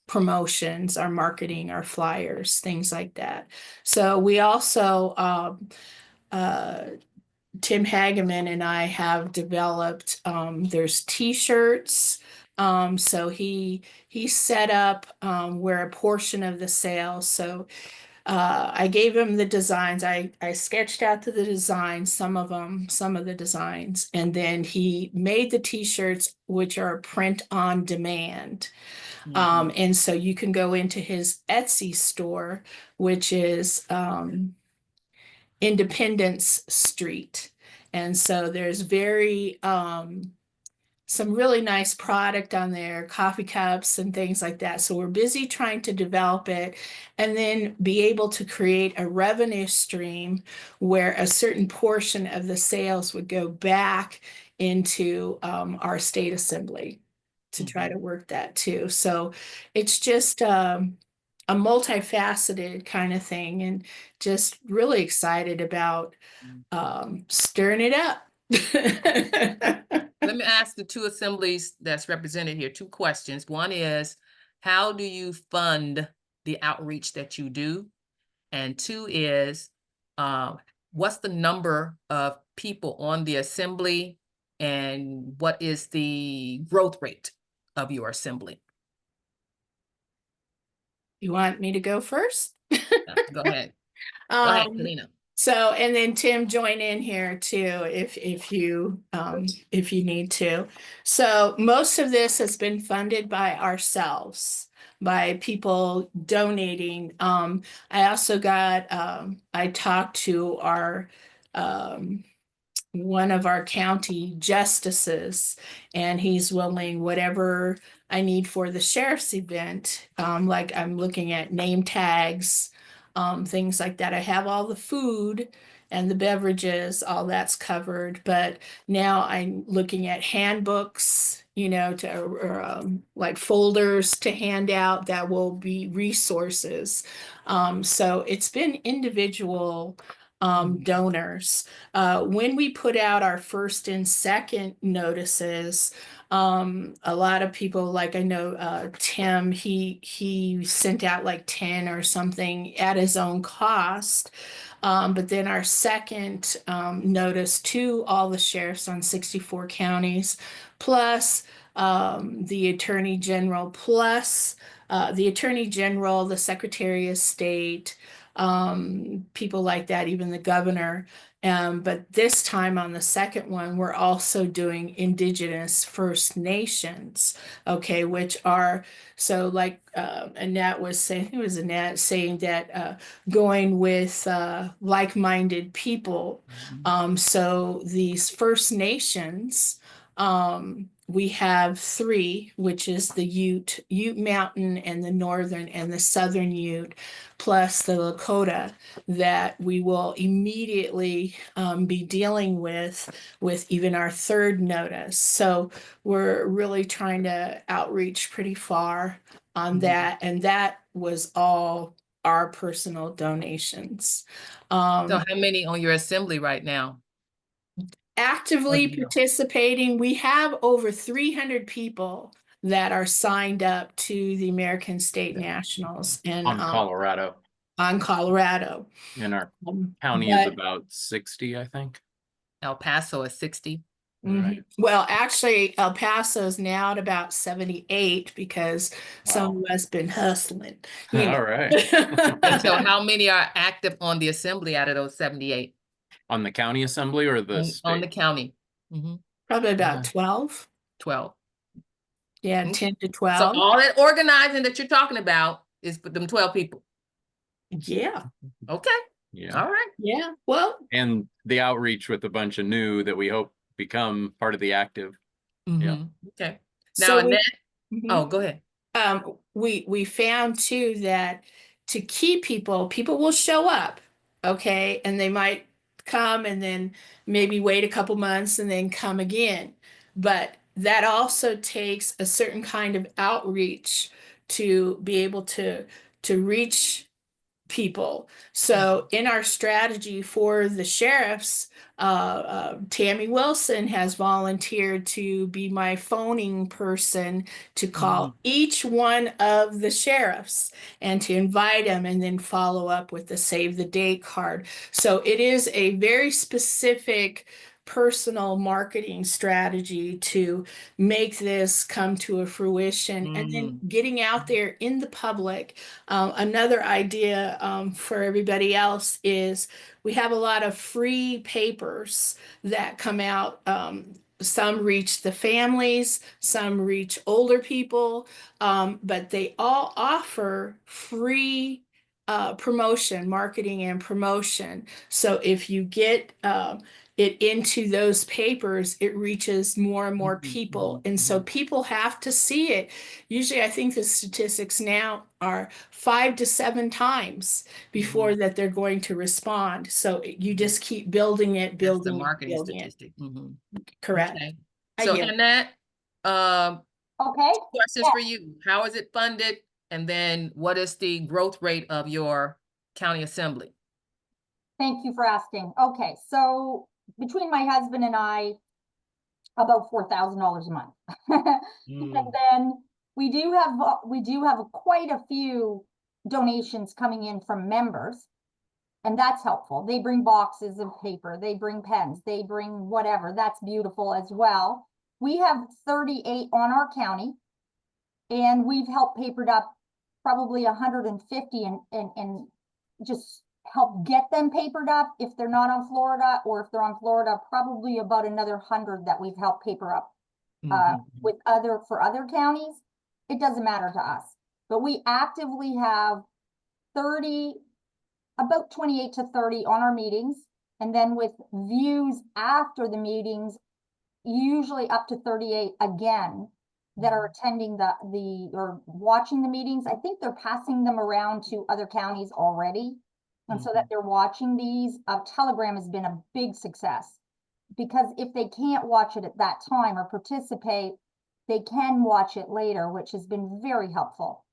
promotions, our marketing, our flyers, things like that. So we also, Tim Hageman and I have developed, there's t-shirts. So he set up where a portion of the sales. So I gave him the designs. I sketched out the designs, some of the designs, and then he made the t-shirts, which are print on demand. And so you can go into his Etsy store, which is Independence Street. And so there's some really nice product on there, coffee cups and things like that. So we're busy trying to develop it and then be able to create a revenue stream where a certain portion of the sales would go back into our state assembly to try to work that too. So it's just a multifaceted kind of thing, and just really excited about stirring it up. Let me ask the two assemblies that's represented here 2 questions. One is, how do you fund the outreach that you do? And 2 is, what's the number of people on the assembly, and what is the growth rate of your assembly? You want me to go first? Go ahead. Go ahead, Um, Kalina. So, and then Tim, join in here too, if you need to. So most of this has been funded by ourselves, by people donating. I also got, I talked to our, one of our county justices, and he's willing whatever I need for the sheriff's event. Like I'm looking at name tags, things like that. I have all the food and the beverages, all that's covered. But now I'm looking at handbooks, like folders to hand out that will be resources. So it's been individual donors. When we put out our first and second notices, a lot of people, like I know Tim, he sent out like 10 or something at his own cost. But then our second notice to all the sheriffs on 64 counties, plus the Attorney General, plus the Attorney General, the Secretary of State, people like that, even the governor. But this time on the second one, we're also doing Indigenous First Nations, okay, which are, so like Annette was saying, it was Annette saying that going with like-minded people. So these First Nations, we have 3, which is the Ute Mountain, and the Northern and the Southern Ute, plus the Lakota, that we will immediately be dealing with even our third notice. So we're really trying to outreach pretty far on that, and that was all our personal donations. So how many on your assembly right now? Actively do you know? participating, we have over 300 people that are signed up to the American State Nationals and On Colorado. on Colorado. And our Um, county is but- about 60, I think. El Paso is 60. Right. Well, actually, El Paso is now at about 78 because some of us been hustling. All right. And so how many are active on the assembly out of those 78? On the county assembly or the On the state? county? Mhm. Probably about Yeah. 12. 12. Yeah, Okay. 10 to So 12. all that organizing that you're talking about is for them 12 people. Yeah, Okay, Yeah. all right. yeah. Well, And the outreach with a bunch of new that we hope become part of the active. Yeah. Mhm. Okay. so Now, Annette, Mhm. oh, go ahead. We found too that to keep people will show up, okay, and they might come and then maybe wait a couple months and then come again. But that also takes a certain kind of outreach to be able to reach people. So in our strategy for the sheriffs, Tammy Wilson has volunteered to be my phoning person to call each one of the sheriffs and to invite them and then follow up with the save the date card. So it is a very specific personal marketing strategy to make this come to a fruition and then getting out there in the public. Another idea for everybody else is we have a lot of free papers that come out. Some reach the families, some reach older people, but they all offer free promotion, marketing and promotion. So if you get it into those papers, it reaches more and more people. And so people have to see it. Usually, I think the statistics now are 5 to 7 times before that they're going to respond. So you just keep building it, That's the building it, marketing building it. statistic. Correct. Okay. I So yield. Annette, Okay, questions Yeah. for you. How is it funded? And then what is the growth rate of your county assembly? thank you for asking. Okay, so between my husband and I, about $4,000 a month. And then we do have quite a few donations coming in from members. And that's helpful. They bring boxes of paper, they bring pens, they bring whatever. That's beautiful as well. We have 38 on our county, and we've helped papered up probably 150 and just help get them papered up if they're not on Florida, or if they're on Florida, probably about another 100 that we've helped paper up with for other counties. It doesn't matter to us, but we actively have 30, about 28 to 30 on our meetings. And then with views after the meetings, usually up to 38 again that are attending or watching the meetings. I think they're passing them around to other counties already. And so that they're watching these. Telegram has been a big success, because if they can't watch it at that time or participate, they can watch it later, which has been very helpful.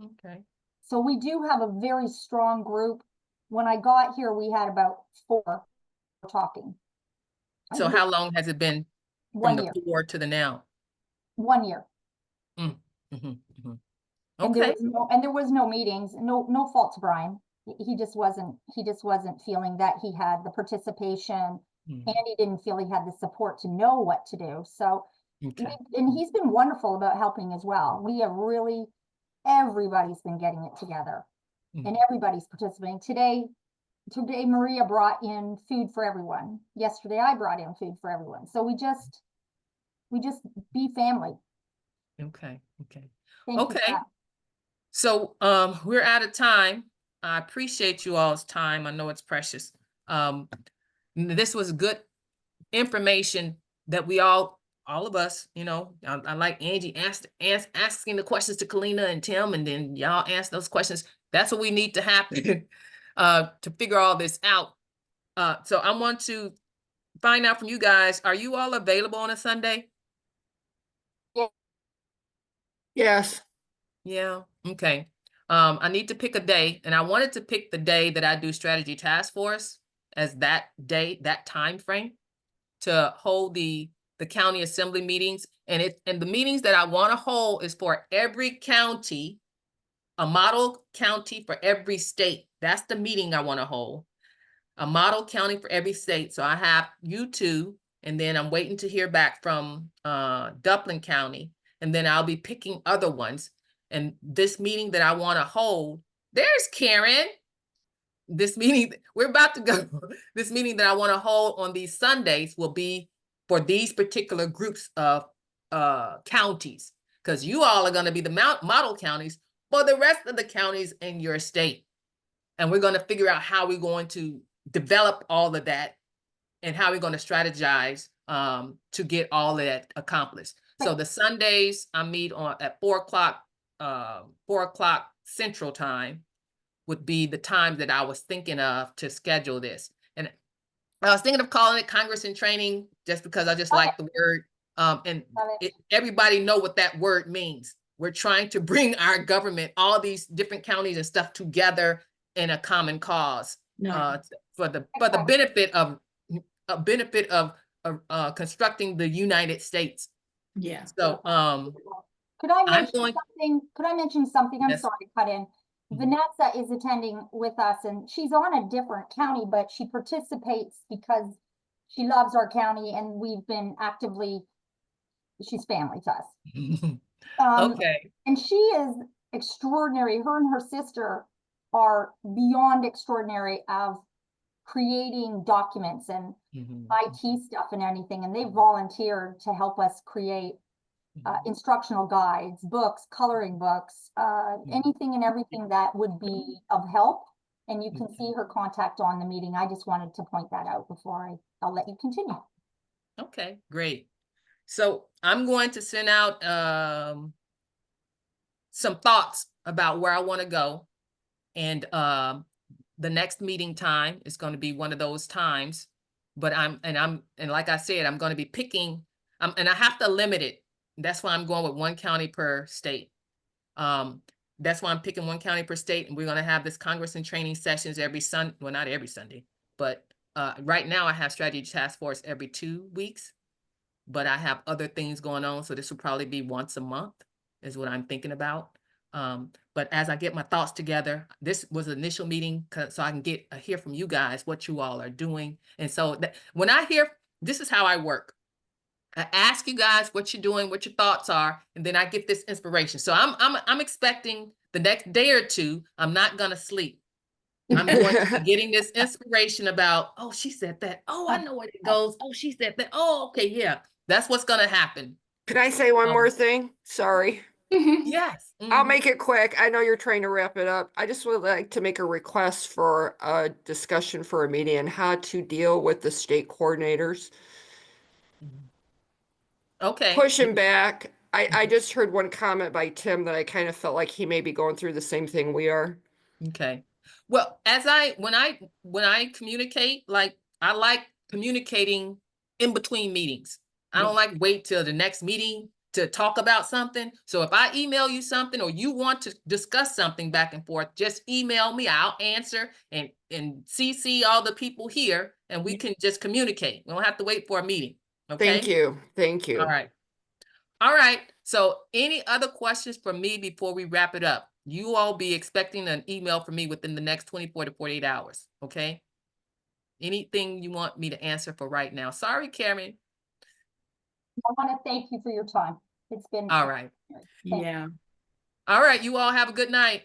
Okay. So we do have a very strong group. When I got here, we had about 4 talking. So how long has it been from 1 the year. 4 to the now? 1 year. And Okay. there was no meetings. No fault to Brian. He just wasn't feeling that he had the participation, and he didn't feel he had the support to know what to do. So, and he's been wonderful about helping as well. We have everybody's been getting it together, and everybody's participating. Today Maria brought in food for everyone. Yesterday I brought in food for everyone. So we just be family. Okay. Thank you for that. So we're out of time. I appreciate you all's time. I know it's precious. This was good information that we all of us, I like Angie asking the questions to Kalina and Tim, and then y'all ask those questions. That's what we need to happen to figure all this out. So I want to find out from you guys, are you all available on a Sunday? Yes. Yeah. Okay. I need to pick a day, and I wanted to pick the day that I do strategy task force as that day, that time frame, to hold the county assembly meetings. And the meetings that I want to hold is for every county, a model county for every state. That's the meeting I want to hold. A model county for every state. So I have you two, and then I'm waiting to hear back from Duplin County, and then I'll be picking other ones. And this meeting that I want to hold, there's Karen. This meeting, we're about to go. This meeting that I want to hold on these Sundays will be for these particular groups of counties, because you all are going to be the model counties for the rest of the counties in your state. And we're going to figure out how we're going to develop all of that and how we're going to strategize to get all of that accomplished. So the Sundays I meet at 4:00, 4:00 Central Time would be the time that I was thinking of to schedule this. And I was thinking of calling it Congress in Training just because I just like the word. And everybody know what that word means. We're trying to bring our government, all these different counties and stuff together in a common cause for the benefit of constructing the United States. Yeah. So Could I I'm mention going- something? Could I mention something? I'm Yes. sorry to cut in. Mhm. Vanessa is attending with us, and she's on a different county, but she participates because she loves our county, and we've been actively, she's family to us. Okay. And she is extraordinary. Her and her sister are beyond extraordinary of creating documents and Mhm. IT stuff and anything, and they volunteered to help us create instructional guides, books, coloring books, anything and everything that would be of help. And you can see her contact on the meeting. I just wanted to point that out before I'll let you continue. Okay, great. So I'm going to send out some thoughts about where I want to go. And the next meeting time is going to be one of those times. But like I said, I'm going to be picking, and I have to limit it. That's why I'm going with one county per state. That's why I'm picking one county per state, and we're going to have this Congress and training sessions every Sunday. Well, not every Sunday, but right now I have strategy task force every 2 weeks, but I have other things going on. So this will probably be once a month is what I'm thinking about. But as I get my thoughts together, this was an initial meeting so I can hear from you guys what you all are doing. And so when I hear, this is how I work. I ask you guys what you're doing, what your thoughts are, and then I get this inspiration. So I'm expecting the next day or two, I'm not gonna sleep. I'm going to be getting this inspiration about, oh, she said that. Oh, I know where it goes. Oh, she said that. Oh, okay, yeah. That's what's gonna happen. Can I say one more thing? Sorry. Yes. I'll Mhm. make it quick. I know you're trying to wrap it up. I just would like to make a request for a discussion for a meeting on how to deal with the state coordinators. Okay. Pushing back. I just heard one comment by Tim that I kind of felt like he may be going through the same thing we are. Okay. Well, when I communicate, like I like communicating in between meetings. I don't like wait till the next meeting to talk about something. So if I email you something or you want to discuss something back and forth, just email me. I'll answer and CC all the people here, and we can just communicate. We don't have to wait for a meeting. Okay. Thank you. Thank you. All right. All right. So any other questions from me before we wrap it up? You all be expecting an email from me within the next 24 to 48 hours. Okay. Anything you want me to answer for right now? Sorry, Karen. I want to thank you for your time. It's been. All right. Yeah. All right. You all have a good night.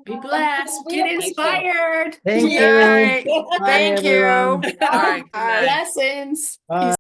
Be blessed. Get you. inspired. Thank Yeah. you. Thank you. everyone. All right. Good night. Blessings. Bye.